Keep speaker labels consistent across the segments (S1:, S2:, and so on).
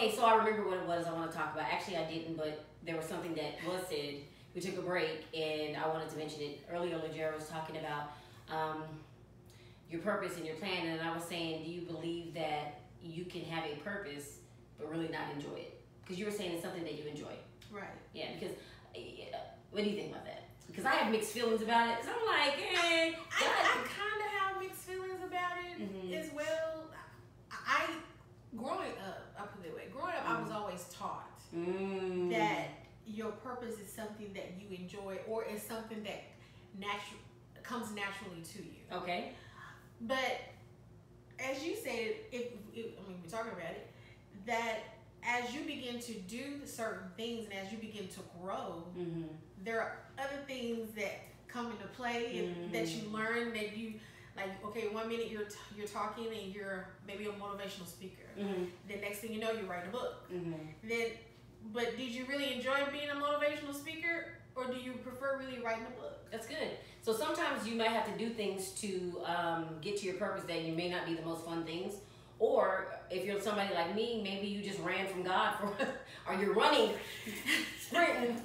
S1: Okay, so I remember what it was I want to talk about. Actually, I didn't, but there was something that was said. We took a break, and I wanted to mention it. Earlier, Jared was talking about your purpose and your plan, and I was saying, do you believe that you can have a purpose but really not enjoy it? Because you were saying it's something that you enjoy.
S2: Right.
S1: Yeah, because what do you think about that? Because I have mixed feelings about it. So I'm like,
S2: I kind of have mixed feelings about it as well. I growing up, I put it that way. Growing up, I was always taught that your purpose is something that you enjoy, or is something that comes naturally to you.
S1: Okay.
S2: But as you said, we're talking about it, that as you begin to do certain things and as you begin to grow, there are other things that come into play and that you learn, that you like. Okay, 1 minute you're talking and you're maybe a motivational speaker. The next thing you know, you're writing a book. But did you really enjoy being a motivational speaker, or do you prefer really writing a book?
S1: That's good. So sometimes you might have to do things to get to your purpose that you may not be the most fun things. Or if you're somebody like me, maybe you just ran from God or you're running, sprinting,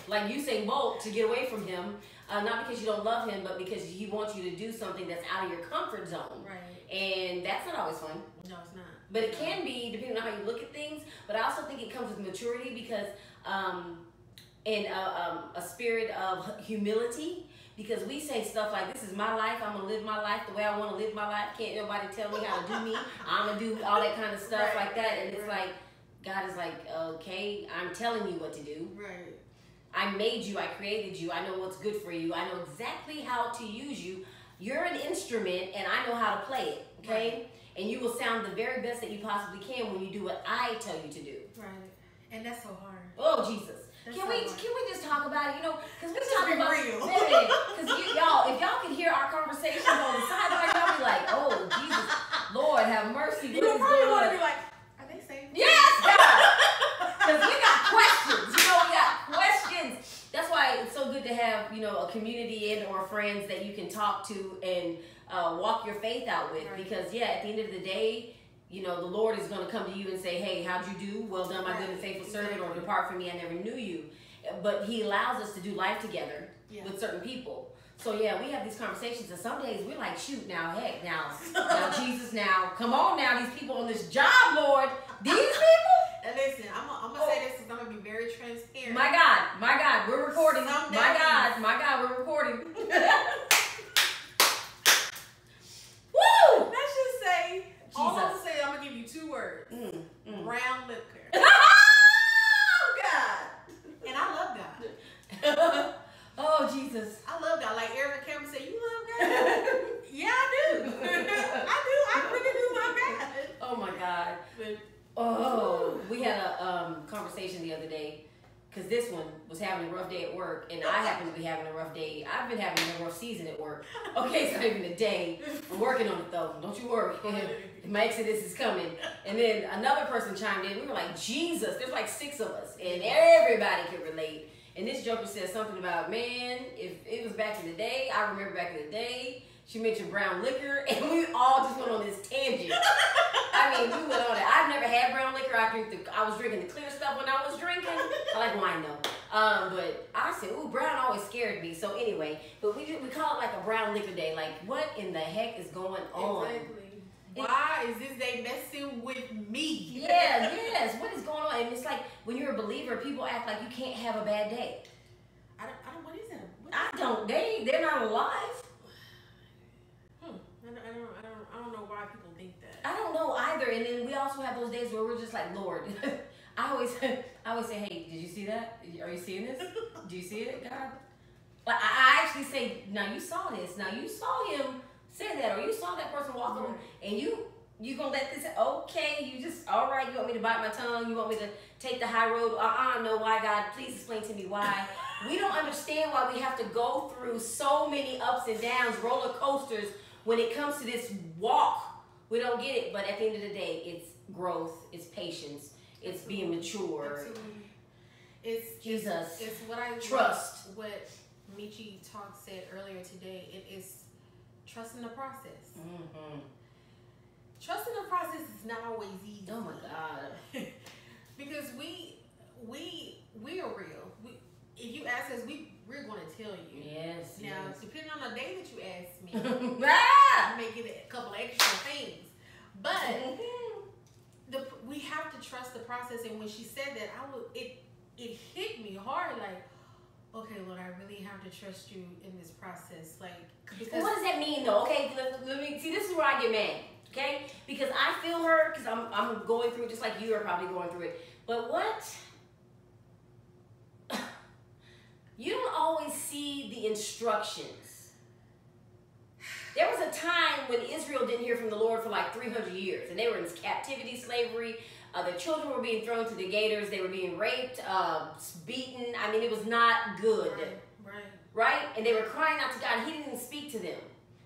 S1: like Usain Bolt to get away from him. Not because you don't love him, but because he wants you to do something that's out of your comfort zone.
S2: Right.
S1: And that's not always fun.
S2: No, it's not.
S1: But it can be, depending on how you look at things. But I also think it comes with maturity, because and a spirit of humility. Because we say stuff like, this is my life, I'm going to live my life the way I want to live my life. Can't nobody tell me how to do me. I'm going to do all that kind of stuff like that. And it's like, God is like, okay, I'm telling you what to do.
S2: Right.
S1: I made you, I created you, I know what's good for you. I know exactly how to use you. You're an instrument, and I know how to play it, okay? Right. And you will sound the very best that you possibly can when you do what I tell you to do.
S2: Right. And that's so hard.
S1: Oh, Jesus.
S2: That's
S1: Can we just talk about it? You know, because we
S2: Let's
S1: talk
S2: be
S1: about
S2: real.
S1: Because y'all, if y'all could hear our conversations on the sideline, y'all be like, "Oh, Jesus, Lord, have mercy."
S2: You probably want to be like, "Are they saying?"
S1: Yes, God. Because we got questions. You know, we got questions. That's why it's so good to have, you know, a community and or friends that you can talk to and walk your faith out with. Right. Because at the end of the day, you know, the Lord is going to come to you and say, hey, how'd you do? Well done, my good and faithful servant, or depart from me, I never knew you. But he allows us to do life together with certain people. So, we have these conversations, and some days we're like, shoot, now, heck, now, Jesus, now, come on now, these people on this job, Lord, these people?
S2: And listen, I'm going to say this because I'm going to be very transparent.
S1: My God, we're recording. My God, we're recording. Woo!
S2: Let's just say, all I'm going to say, I'm going to give you 2 words. Brown liquor.
S1: Oh, God.
S2: And I love God.
S1: Oh, Jesus.
S2: I love God. Like Erica Cameron said, you love God? Yeah, I do. I really do love God.
S1: Oh, my God.
S2: But,
S1: we had a conversation the other day, because this one was having a rough day at work, and I happen to be having a rough day. I've been having a rough season at work. Okay, it's not even a day. I'm working on it, though. Don't you worry. My exodus is coming. And then another person chimed in. We were like, Jesus, there's like 6 of us, and everybody could relate. And this joker said something about, man, if it was back in the day, I remember back in the day, she mentioned brown liquor, and we all just went on this tangent. I mean, we went on it. I've never had brown liquor. I was drinking the clear stuff when I was drinking. I like wine though. But I said, ooh, brown always scared me. So anyway, but we call it like a brown liquor day. Like, what in the heck is going on?
S2: Exactly. Why is this day messing with me?
S1: Yes. What is going on? And it's like, when you're a believer, people act like you can't have a bad day.
S2: I don't. What is that?
S1: I don't. They're not alive.
S2: I don't know why people think that.
S1: I don't know either. And then we also have those days where we're just like, Lord. I always say, hey, did you see that? Are you seeing this? Do you see it, God? But I actually say, now you saw this. Now you saw him say that, or you saw that person walk over, and you gonna let this? Okay, you just all right? You want me to bite my tongue? You want me to take the high road? No. Why, God? Please explain to me why. We don't understand why we have to go through so many ups and downs, roller coasters. When it comes to this walk, we don't get it. But at the end of the day, it's growth, it's patience, it's being mature.
S2: Absolutely. It's
S1: Jesus.
S2: It's what I
S1: trust.
S2: What Michi Talk said earlier today. It is trusting the process.
S1: Mm-hmm.
S2: Trusting the process is not always easy.
S1: Oh my God.
S2: make it a couple of extra things. But we have to trust the process. And when she said that, it hit me hard. Like, okay, Lord, I really have to trust you in this process. Like, because
S1: what does that mean, though? Okay, let me see. This is where I get mad. Okay, because I feel her, because I'm going through it just like you are probably going through it. But what? You don't always see the instructions. There was a time when Israel didn't hear from the Lord for like 300 years, and they were in captivity, slavery. The children were being thrown to the gators. They were being raped, beaten. I mean, it was not good. Right? And they were crying out to God. He didn't speak to them.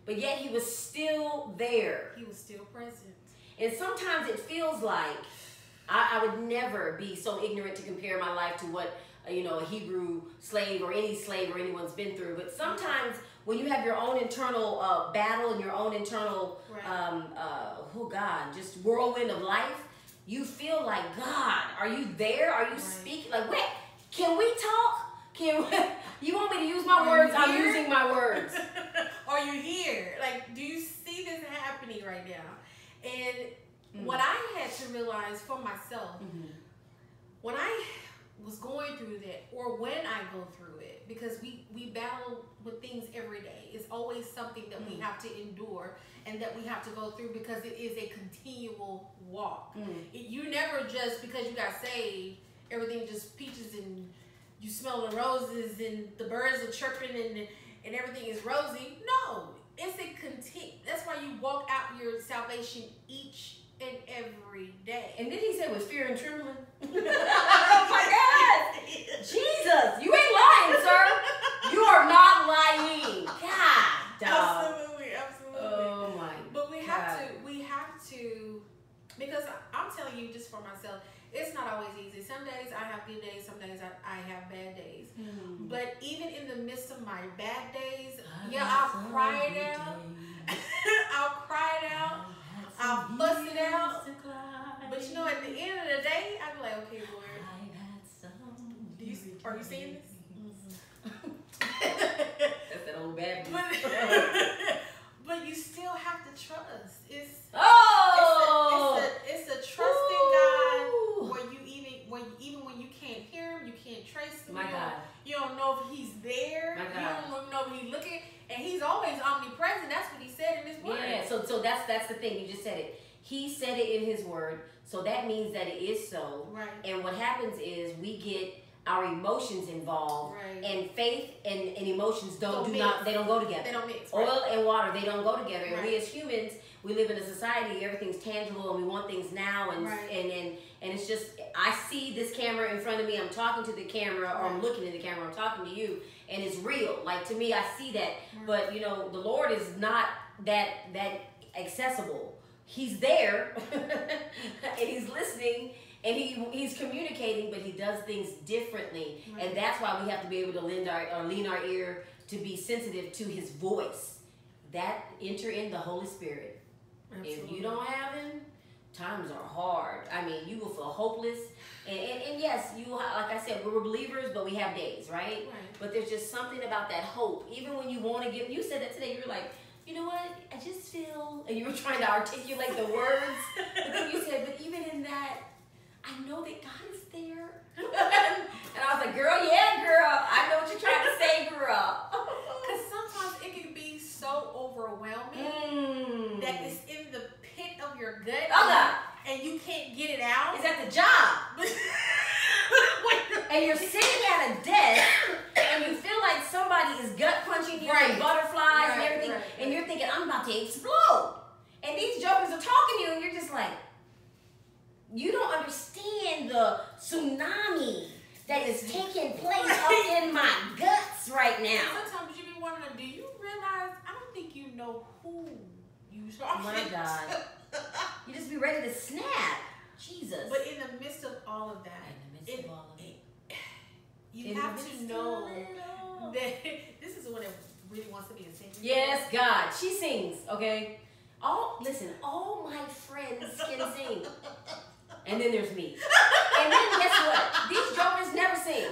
S1: But yet he was still there.
S2: He was still present.
S1: And sometimes it feels like I would never be so ignorant to compare my life to what a Hebrew slave or any slave or anyone's been through. But sometimes when you have your own internal battle and your own internal, just whirlwind of life, you feel like, God, are you there? Are you speaking? Like, wait, can we talk? You want me to use my words? I'm using my words.
S2: Are you here? Like, do you see this happening right now? And what I had to realize for myself, when I was going through that, or when I go through it, because we battle with things every day. It's always something that we have to endure and that we have to go through, because it is a continual walk. You never just, because you got saved, everything just peaches and you smell the roses and the birds are chirping and everything is rosy. No, it's a that's why you walk out your salvation each and every day.
S1: And then he said with fear and trembling. Oh my God. Jesus, you ain't lying, sir. You are not lying. God, dog.
S2: Absolutely.
S1: Oh my.
S2: But we have to, because I'm telling you just for myself, it's not always easy. Some days I have good days, some days I have bad days. But even in the midst of my bad days, I'll cry it out. I'll cry it out. I'll fuss it out. But at the end of the day, I'll be like, okay, Lord, are you seeing this?
S1: That's that old bad news.
S2: But you still have to trust. It's a trusting God where even when you can't hear him, you can't trace him. You don't know if he's there. You don't know if he's looking, and he's always omnipresent. That's what he said in his word.
S1: Yeah. So that's the thing. You just said it. He said it in his word. So that means that it is so.
S2: Right.
S1: And what happens is we get our emotions involved, and faith and emotions don't go together.
S2: They don't mix.
S1: Oil and water, they don't go together. And we as humans, we live in a society, everything's tangible and we want things now, and it's just, I see this camera in front of me, I'm talking to the camera, or I'm looking at the camera, I'm talking to you, and it's real. Like, to me, I see that. But the Lord is not that accessible. He's there and he's listening. And he's communicating, but he does things differently. And that's why we have to be able to lean our ear to be sensitive to his voice. That enter in the Holy Spirit. Absolutely. If you don't have him, times are hard. I mean, you will feel hopeless. And yes, like I said, we're believers, but we have days, right? But there's just something about that hope. Even when you want to you said that today, you were like, you know what? I just feel, and you were trying to articulate the words. But then you said, but even in that, I know that God is there. And I was like, girl, I know what you're trying to say, girl.
S2: Because sometimes it can be so overwhelming that it's in the pit of your gut and you can't get it out.
S1: It's at the job. And you're sitting at a desk and you feel like somebody is gut punching you and butterflies and everything. And you're thinking, I'm about to explode. And these jokers are talking to you and you're just like, you don't understand the tsunami that is taking place up in my guts right now.
S2: Sometimes you be wondering, do you realize, I don't think you know who you are.
S1: Oh my God. You just be ready to snap. Jesus.
S2: But in the midst of all of that, you have to know that this is one that really wants to be a singer.
S1: Yes, God. She sings, okay? All my friends can sing. And then there's me. And then guess what? These jokers never sing.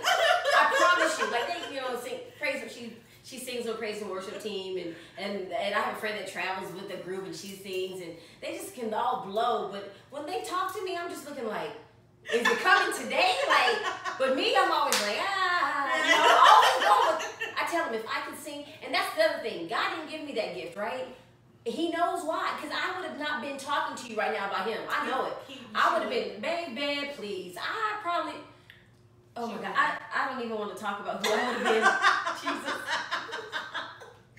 S1: I promise you. Like, they, sing praise him. She sings praise and worship team, and I have a friend that travels with the group and she sings, and they just can all blow. But when they talk to me, I'm just looking like, is it coming today? Like, but me, I'm always like, always going with, I tell them if I could sing, and that's the other thing. God didn't give me that gift, right? He knows why, because I would have not been talking to you right now about him. I know it. I would have been, baby, please. I probably, oh my God, I don't even want to talk about who I would have been. Jesus.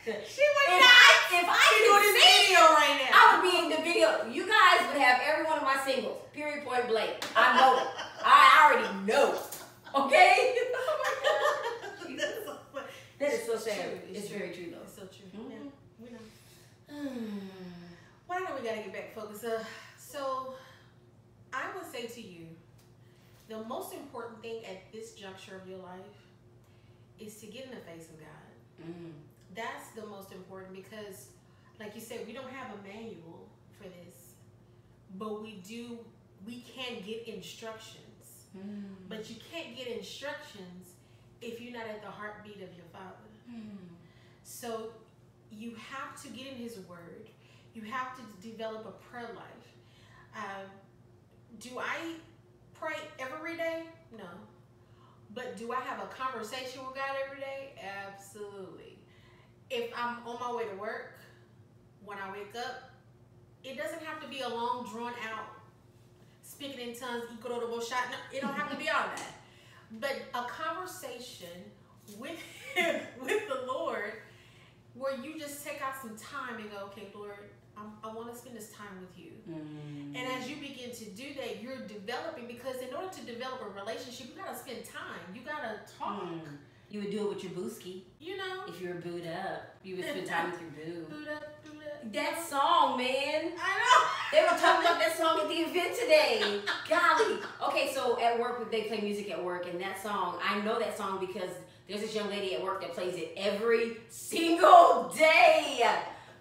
S2: She would not.
S1: If I could
S2: this
S1: sing,
S2: video right now,
S1: I would be in the video. You guys would have every one of my singles. Period, point blank. I know it. I already know. Okay? Oh my God. Jesus. That is so sad. It's very true though.
S2: It's so true.
S1: Mm-hmm.
S2: Yeah, we know. Well, I know we gotta get back focused. So I would say to you, the most important thing at this juncture of your life is to get in the face of God.
S1: Mm-hmm.
S2: That's the most important, because, like you said, we don't have a manual for this, but we can get instructions.
S1: Mm-hmm.
S2: But you can't get instructions if you're not at the heartbeat of your Father.
S1: Mm-hmm.
S2: So you have to get in His Word. You have to develop a prayer life. Do I pray every day? No. But do I have a conversation with God every day? Absolutely. If I'm on my way to work, when I wake up, it doesn't have to be a long, drawn out, speaking in tongues, no, it don't have to be all that. But a conversation with the Lord, where you just take out some time and go, okay, Lord, I want to spend this time with you.
S1: Mm-hmm.
S2: And as you begin to do that, you're developing, because in order to develop a relationship, you got to spend time. You got to talk.
S1: Mm. You would do it with your booski.
S2: You know?
S1: If you were booed up, you would spend time with your boo.
S2: Boot up.
S1: That song, man.
S2: I know.
S1: They were talking about that song at the event today. Golly. Okay, so at work, they play music at work, and that song, I know that song because there's this young lady at work that plays it every single day.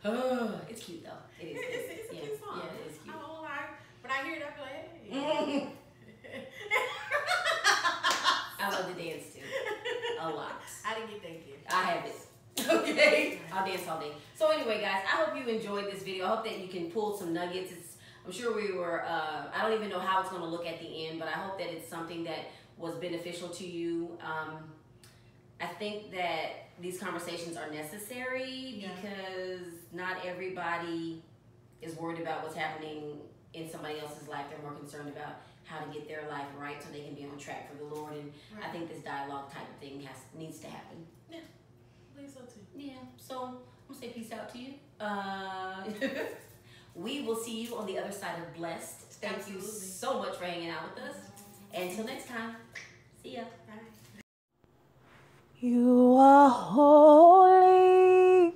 S1: Oh, it's cute though. It is.
S2: It's a cute song.
S1: Yeah, it is cute.
S2: I won't lie. When I hear it, I feel like, hey.
S1: I love to dance too. A lot.
S2: I didn't get that gift.
S1: I have it. Okay. I'll dance all day. So anyway, guys, I hope you enjoyed this video. I hope that you can pull some nuggets. I'm sure we were, I don't even know how it's going to look at the end, but I hope that it's something that was beneficial to you. I think that these conversations are necessary because not everybody is worried about what's happening in somebody else's life. They're more concerned about how to get their life right so they can be on track for the Lord. And I think this dialogue type of thing needs to happen.
S2: Yeah, I believe so too.
S1: Yeah, so I'm going to say peace out to you. We will see you on the other side of blessed. Thank you so much for hanging out with us. Until next time, see ya.
S2: Bye.
S3: You are holy,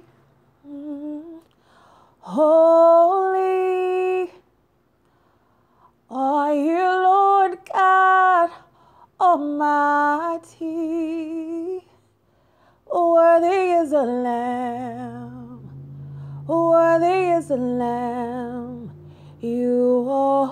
S3: holy are you, Lord God Almighty. Worthy is the Lamb, worthy is the Lamb. You are